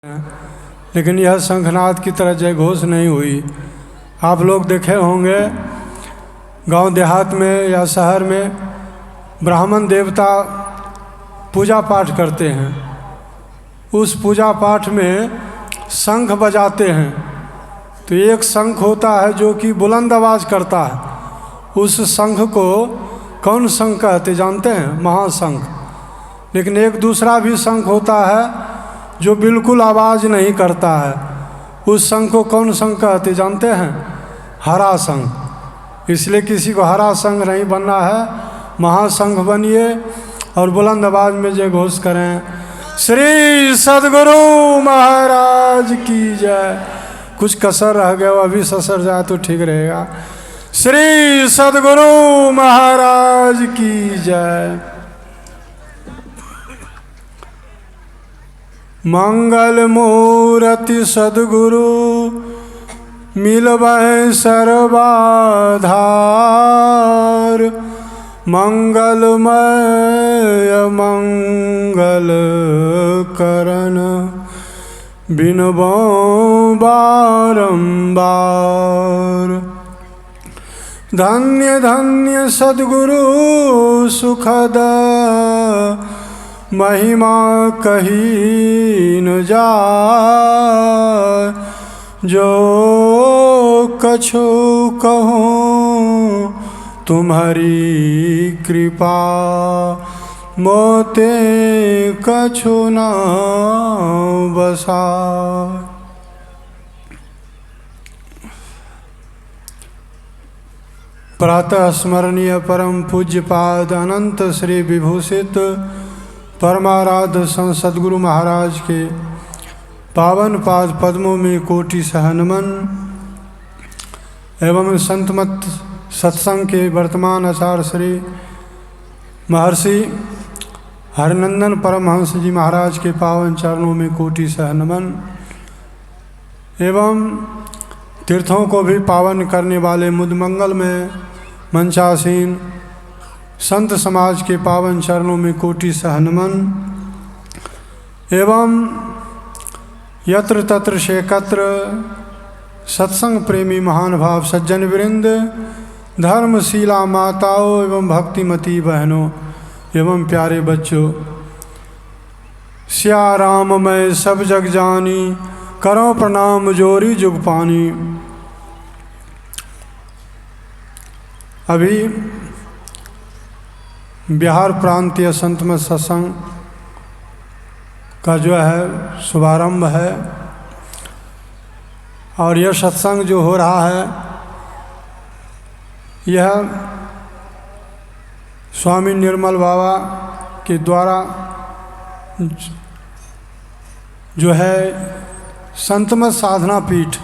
लेकिन यह शंखनाद की तरह जय घोष नहीं हुई। आप लोग देखे होंगे गांव देहात में या शहर में ब्राह्मण देवता पूजा पाठ करते हैं। उस पूजा पाठ में शंख बजाते हैं तो एक शंख होता है जो कि बुलंद आवाज़ करता है। उस शंख को कौन शंख कहते जानते हैं? महाशंख। लेकिन एक दूसरा भी शंख होता है जो बिल्कुल आवाज़ नहीं करता है। उस शंख को कौन शंख कहते जानते हैं? हरा शंख। इसलिए किसी को हरा शंख नहीं बनना है, महाशंख बनिए और बुलंद आवाज़ में जय घोष करें, श्री सद्गुरु महाराज की जय। कुछ कसर रह गया, अभी ससर जाए तो ठीक रहेगा। श्री सद्गुरु महाराज की जय। मंगल मूर्ति सद्गुरु मिलबै सर्वाधार, मंगलमय मंगल करण बिनबो बारंबार। धन्य धन्य सद्गुरु सुखद महिमा कही न जाय, जो कछु कहूँ तुम्हारी कृपा, मोते कछु न बसाय। प्रातः स्मरणीय परम पूज्यपाद अनंत श्री विभूषित परमाराध्य संत सद्गुरु महाराज के पावन पाद पद्मों में कोटि सहनमन एवं संतमत सत्संग के वर्तमान आचार्य श्री महर्षि हरिनंदन परमहंस जी महाराज के पावन चरणों में कोटि सहनमन एवं तीर्थों को भी पावन करने वाले मुदमंगल में मंचासीन संत समाज के पावन चरणों में कोटि सहनमन एवं यत्र तत्र शेकत्र सत्संग प्रेमी महान भाव सज्जन वृंद, धर्मशीला माताओं एवं भक्तिमती बहनों एवं प्यारे बच्चों, सिया राम मैं सब जग जानी, करो प्रणाम जोरी जुग पानी। अभी बिहार प्रांतीय संतमत सत्संग का जो है शुभारंभ है और यह सत्संग जो हो रहा है यह स्वामी निर्मल बाबा के द्वारा जो है संतमत साधना पीठ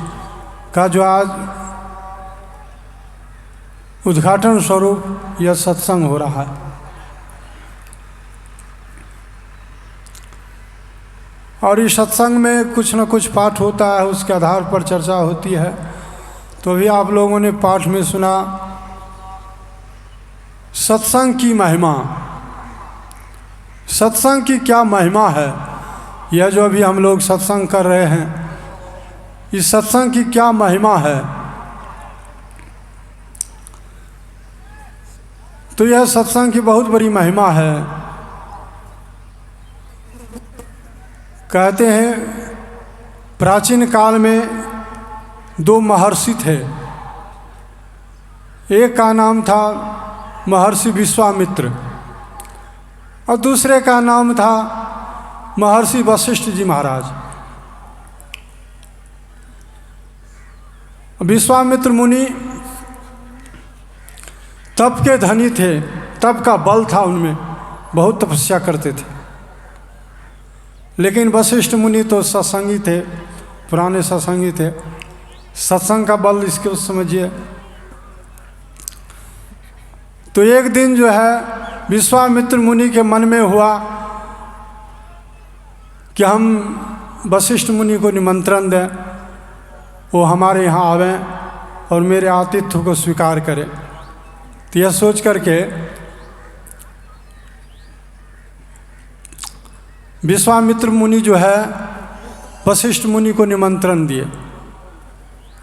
का जो आज उद्घाटन स्वरूप यह सत्संग हो रहा है। और इस सत्संग में कुछ न कुछ पाठ होता है, उसके आधार पर चर्चा होती है। तो भी आप लोगों ने पाठ में सुना सत्संग की महिमा। सत्संग की क्या महिमा है, यह जो अभी हम लोग सत्संग कर रहे हैं, इस सत्संग की क्या महिमा है। तो यह सत्संग की बहुत बड़ी महिमा है। कहते हैं प्राचीन काल में दो महर्षि थे। एक का नाम था महर्षि विश्वामित्र और दूसरे का नाम था महर्षि वशिष्ठ जी महाराज। विश्वामित्र मुनि तप के धनी थे, तप का बल था उनमें, बहुत तपस्या करते थे। लेकिन वशिष्ठ मुनि तो सत्संगी थे, पुराने सत्संगी थे। सत्संग का बल इसके उस समझिए। तो एक दिन जो है विश्वामित्र मुनि के मन में हुआ कि हम वशिष्ठ मुनि को निमंत्रण दें, वो हमारे यहाँ आवें और मेरे आतिथ्य को स्वीकार करें। तो यह सोच करके विश्वामित्र मुनि जो है वशिष्ठ मुनि को निमंत्रण दिए।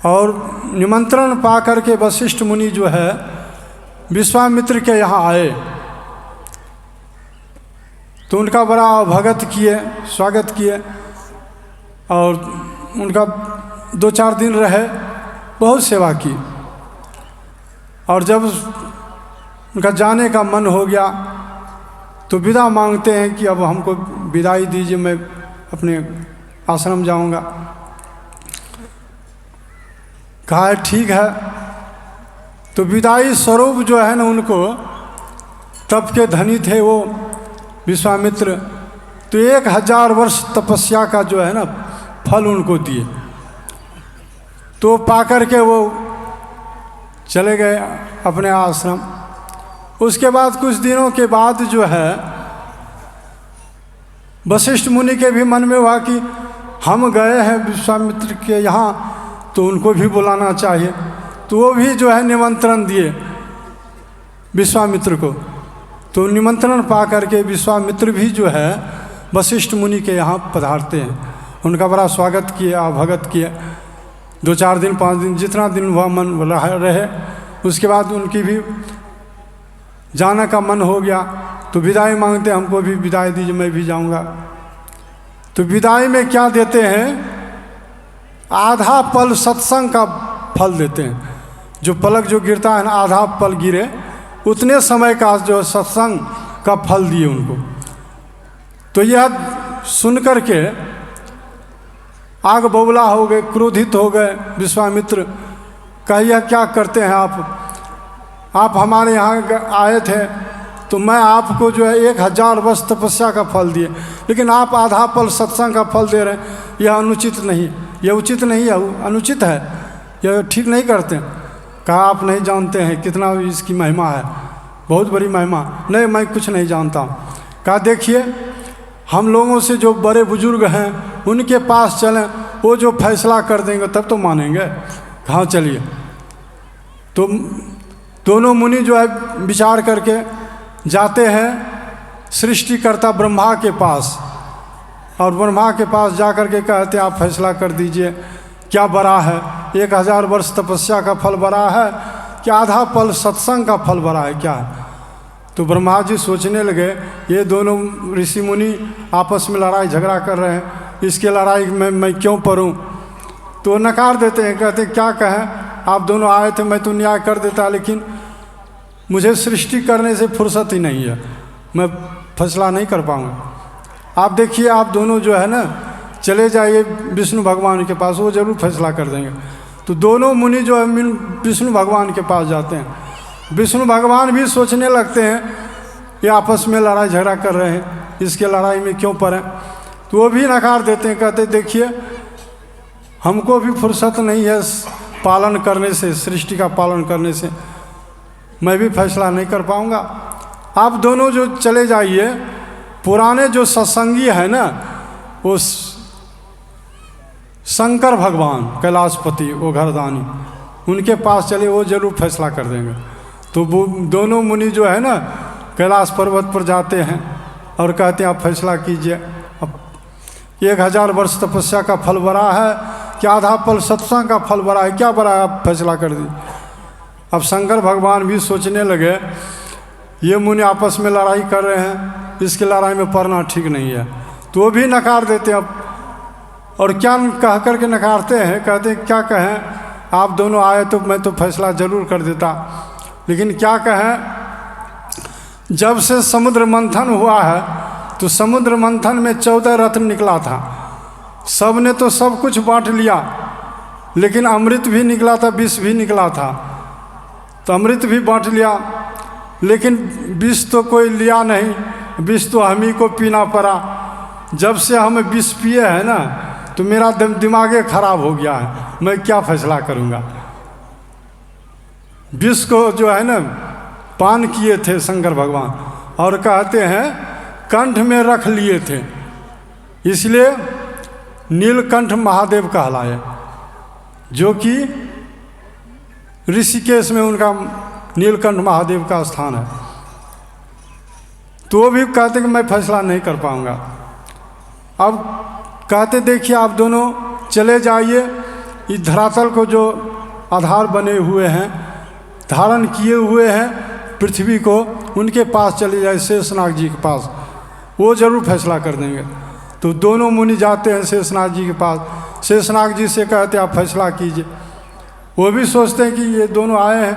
और निमंत्रण पा करके वशिष्ठ मुनि जो है विश्वामित्र के यहाँ आए, तो उनका बड़ा भगत किए, स्वागत किए, और उनका 2-4 दिन रहे, बहुत सेवा की। और जब उनका जाने का मन हो गया तो विदा मांगते हैं कि अब हमको विदाई दीजिए, मैं अपने आश्रम जाऊंगा। कहा है ठीक है। तो विदाई स्वरूप जो है ना, उनको तप के धनी थे वो विश्वामित्र, तो 1000 वर्ष तपस्या का जो है ना फल उनको दिए। तो पाकर के वो चले गए अपने आश्रम। उसके बाद कुछ दिनों के बाद जो है वशिष्ठ मुनि के भी मन में हुआ कि हम गए हैं विश्वामित्र के यहाँ, तो उनको भी बुलाना चाहिए। तो वो भी जो है निमंत्रण दिए विश्वामित्र को। तो निमंत्रण पा करके विश्वामित्र भी जो है वशिष्ठ मुनि के यहाँ पधारते हैं। उनका बड़ा स्वागत किए, भगत किए। 2-4 दिन 5 दिन जितना दिन हुआ मन रहे। उसके बाद उनकी भी जाने का मन हो गया, तो विदाई मांगते, हमको भी विदाई दीजिए, मैं भी जाऊंगा। तो विदाई में क्या देते हैं? आधा पल सत्संग का फल देते हैं। जो पलक जो गिरता है ना, आधा पल गिरे, उतने समय का जो सत्संग का फल दिए उनको। तो यह सुन कर के आग बबूला हो गए, क्रोधित हो गए विश्वामित्र। कहिए क्या करते हैं आप हमारे यहाँ आए थे, तो मैं आपको जो है 1000 वर्ष तपस्या का फल दिए, लेकिन आप आधा पल सत्संग का फल दे रहे हैं। यह अनुचित नहीं, यह उचित नहीं है, अनुचित है, यह ठीक नहीं करते। कहा आप नहीं जानते हैं कितना इसकी महिमा है, बहुत बड़ी महिमा। नहीं, मैं कुछ नहीं जानता हूँ। कहा देखिए, हम लोगों से जो बड़े बुजुर्ग हैं उनके पास चलें, वो जो फैसला कर देंगे तब तो मानेंगे। कहाँ चलिए। तो दोनों मुनि जो है विचार करके जाते हैं सृष्टिकर्ता ब्रह्मा के पास, और ब्रह्मा के पास जा कर के कहते आप फैसला कर दीजिए, क्या बड़ा है, 1000 वर्ष तपस्या का फल बड़ा है कि आधा पल सत्संग का फल बड़ा है, क्या है? तो ब्रह्मा जी सोचने लगे, ये दोनों ऋषि मुनि आपस में लड़ाई झगड़ा कर रहे हैं, इसके लड़ाई में मैं क्यों परूं? तो नकार देते हैं, कहते क्या कहें, आप दोनों आए थे, मैं तो न्याय कर देता, लेकिन मुझे सृष्टि करने से फुर्सत ही नहीं है, मैं फैसला नहीं कर पाऊंगा। आप देखिए, आप दोनों जो है ना चले जाइए विष्णु भगवान के पास, वो जरूर फैसला कर देंगे। तो दोनों मुनि जो है विष्णु भगवान के पास जाते हैं। विष्णु भगवान भी सोचने लगते हैं ये आपस में लड़ाई झगड़ा कर रहे हैं, इसके लड़ाई में क्यों पड़े? तो वो भी नकार देते हैं, कहते देखिए हमको भी फुर्सत नहीं है पालन करने से, सृष्टि का पालन करने से, मैं भी फैसला नहीं कर पाऊंगा। आप दोनों जो चले जाइए, पुराने जो सत्संगी है ना, वो शंकर भगवान कैलाशपति वो घरदानी, उनके पास चले, वो जरूर फैसला कर देंगे। तो वो दोनों मुनि जो है ना कैलाश पर्वत पर जाते हैं और कहते हैं आप फैसला कीजिए, अब 1000 वर्ष तपस्या का फल बड़ा है कि आधा पल सत्संग का फल बड़ा है, क्या बड़ा है, आप फैसला कर दीजिए। अब शंकर भगवान भी सोचने लगे, ये मुनि आपस में लड़ाई कर रहे हैं, इसकी लड़ाई में पड़ना ठीक नहीं है, तो वो भी नकार देते हैं। अब और क्या कह कर के नकारते हैं, कहते हैं क्या कहें, आप दोनों आए तो मैं तो फैसला जरूर कर देता, लेकिन क्या कहें, जब से समुद्र मंथन हुआ है तो समुद्र मंथन में 14 रत्न निकला था, सब ने तो सब कुछ बांट लिया, लेकिन अमृत भी निकला था, विष भी निकला था, तो अमृत भी बांट लिया, लेकिन विष तो कोई लिया नहीं, विष तो हम ही को पीना पड़ा। जब से हम विष पिए हैं ना, तो मेरा दिमाग खराब हो गया है, मैं क्या फैसला करूँगा। विष को जो है ना पान किए थे शंकर भगवान, और कहते हैं कंठ में रख लिए थे, इसलिए नीलकंठ महादेव कहलाए, जो कि ऋषिकेश में उनका नीलकंठ महादेव का स्थान है। तो वो भी कहते कि मैं फैसला नहीं कर पाऊंगा। अब कहते देखिए आप दोनों चले जाइए, इस धरातल को जो आधार बने हुए हैं, धारण किए हुए हैं पृथ्वी को, उनके पास चले जाए, शेषनाग जी के पास, वो जरूर फैसला कर देंगे। तो दोनों मुनि जाते हैं शेषनाग जी के पास। शेषनाग जी से कहते आप फैसला कीजिए। वो भी सोचते हैं कि ये दोनों आए हैं,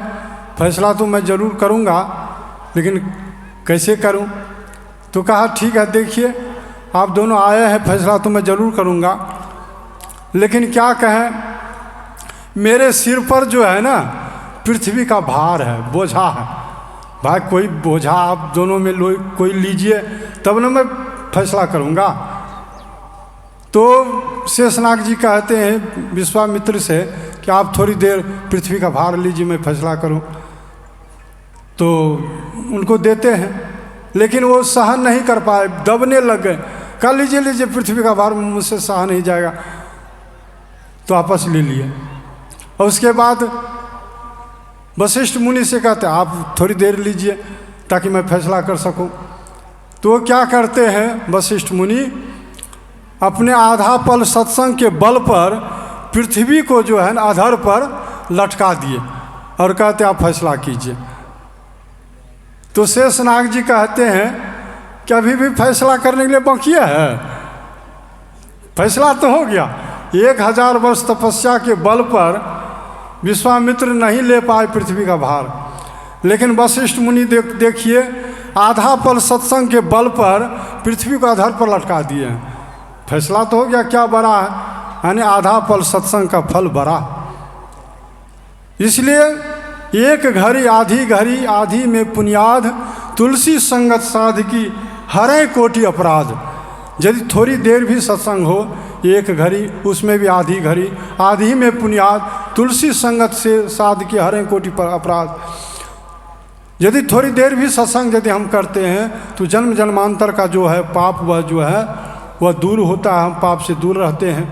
फैसला तो मैं ज़रूर करूँगा, लेकिन कैसे करूँ। तो कहा ठीक है, देखिए आप दोनों आए हैं, फैसला तो मैं ज़रूर करूँगा, लेकिन क्या कहें, मेरे सिर पर जो है ना पृथ्वी का भार है, बोझा है। भाई कोई बोझा आप दोनों में कोई लीजिए, तब ना मैं फैसला करूँगा। तो शेषनाग जी कहते हैं विश्वामित्र से कि आप थोड़ी देर पृथ्वी का भार लीजिए, मैं फैसला करूं। तो उनको देते हैं, लेकिन वो सहन नहीं कर पाए, दबने लग गए। कह लीजिए लीजिए, पृथ्वी का भार मुझसे सहा नहीं जाएगा। तो आपस ले लिए। और उसके बाद वशिष्ठ मुनि से कहते आप थोड़ी देर लीजिए ताकि मैं फैसला कर सकूं। तो वो क्या करते हैं वशिष्ठ मुनि, अपने आधा पल सत्संग के बल पर पृथ्वी को जो है आधार पर लटका दिए और कहते आप फैसला कीजिए। तो शेषनाग जी कहते हैं कि अभी भी फैसला करने के लिए बाकी है, फैसला तो हो गया। 1000 वर्ष तपस्या के बल पर विश्वामित्र नहीं ले पाए पृथ्वी का भार, लेकिन वशिष्ठ मुनि देखिए आधा पल सत्संग के बल पर पृथ्वी को आधार पर लटका दिए हैं। फैसला तो हो गया, क्या बड़ा है, यानी आधा पल सत्संग का फल बड़ा। इसलिए एक घड़ी आधी में पुण्याध, तुलसी संगत साधकी हरे कोटि अपराध। यदि थोड़ी देर भी सत्संग हो, एक घड़ी, उसमें भी आधी घड़ी, आधी में पुण्याध, तुलसी संगत से साधकी हरे कोटि पर अपराध। यदि थोड़ी देर भी सत्संग यदि हम करते हैं तो जन्म जन्मांतर का जो है पाप, वह जो है वह दूर होता है, हम पाप से दूर रहते हैं।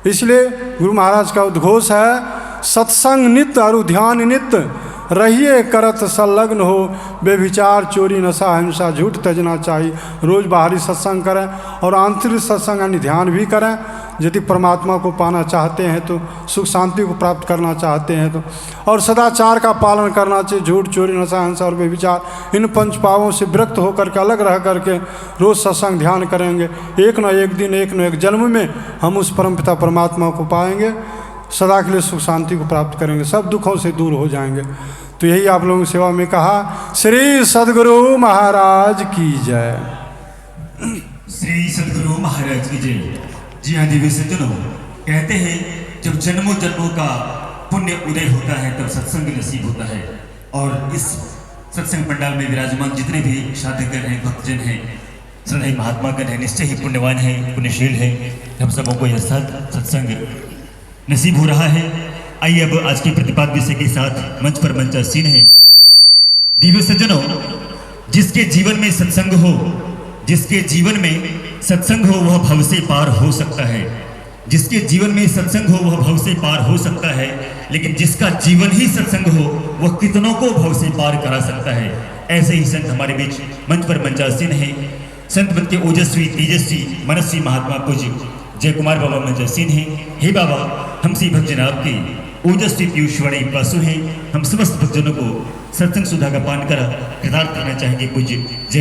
इसलिए गुरु महाराज का उद्घोष है, सत्संग नित्य और ध्यान नित्य, रहिए करत संलग्न हो, बेविचार चोरी नशा हिंसा झूठ तजना चाहिए। रोज़ बाहरी सत्संग करें और आंतरिक सत्संग यानी ध्यान भी करें। यदि परमात्मा को पाना चाहते हैं तो, सुख शांति को प्राप्त करना चाहते हैं तो, और सदाचार का पालन करना चाहिए। झूठ चोरी नशा हिंसा और बेविचार, इन पंच पापों से विरक्त होकर के अलग रह करके रोज़ सत्संग ध्यान करेंगे। एक न एक दिन, एक न एक जन्म में हम उस परमपिता परमात्मा को पाएंगे, सदा के लिए सुख शांति को प्राप्त करेंगे, सब दुखों से दूर हो जाएंगे। तो यही आप लोगों की सेवा में कहा। श्री सद्गुरु महाराज की जय। श्री सद्गुरु महाराज की जय। जी हाँ दिव्य सज्जनों, कहते हैं जब जन्मों जन्मों का पुण्य उदय होता है तब सत्संग नसीब होता है। और इस सत्संग पंडाल में विराजमान जितने भी साधकगण हैं, भक्तजन हैं, श्रद्धाई महात्मागण हैं, निश्चय ही पुण्यवान हैं, पुण्यशील हैं। हम सबों को यह सत्संग नसीब हो रहा है। आइए अब आज के प्रतिपाद्य विषय के साथ मंच पर मंचासीन है। दिव्य सज्जनों, जिसके जीवन में सत्संग हो, जिसके जीवन में सत्संग हो, वह भव से पार हो सकता है। जिसके जीवन में सत्संग हो वह भव से पार हो सकता है, लेकिन जिसका जीवन ही सत्संग हो वह कितनों को भव से पार करा सकता है। ऐसे ही संत हमारे बीच मंच पर मंचासीन है। संत पद के ओजस्वी तेजस्वी मनस्वी महात्मा पूज्य जय कुमार बाबा मंचासीन हैं। हे बाबा, हम सी भक्तजन आपके ओजस्वी पीयूषवाणी पासु हैं। हम समस्त भक्तजनों को सत्संग सुधा का पान कर कृतार्थ करना चाहेंगे। पूज्य जय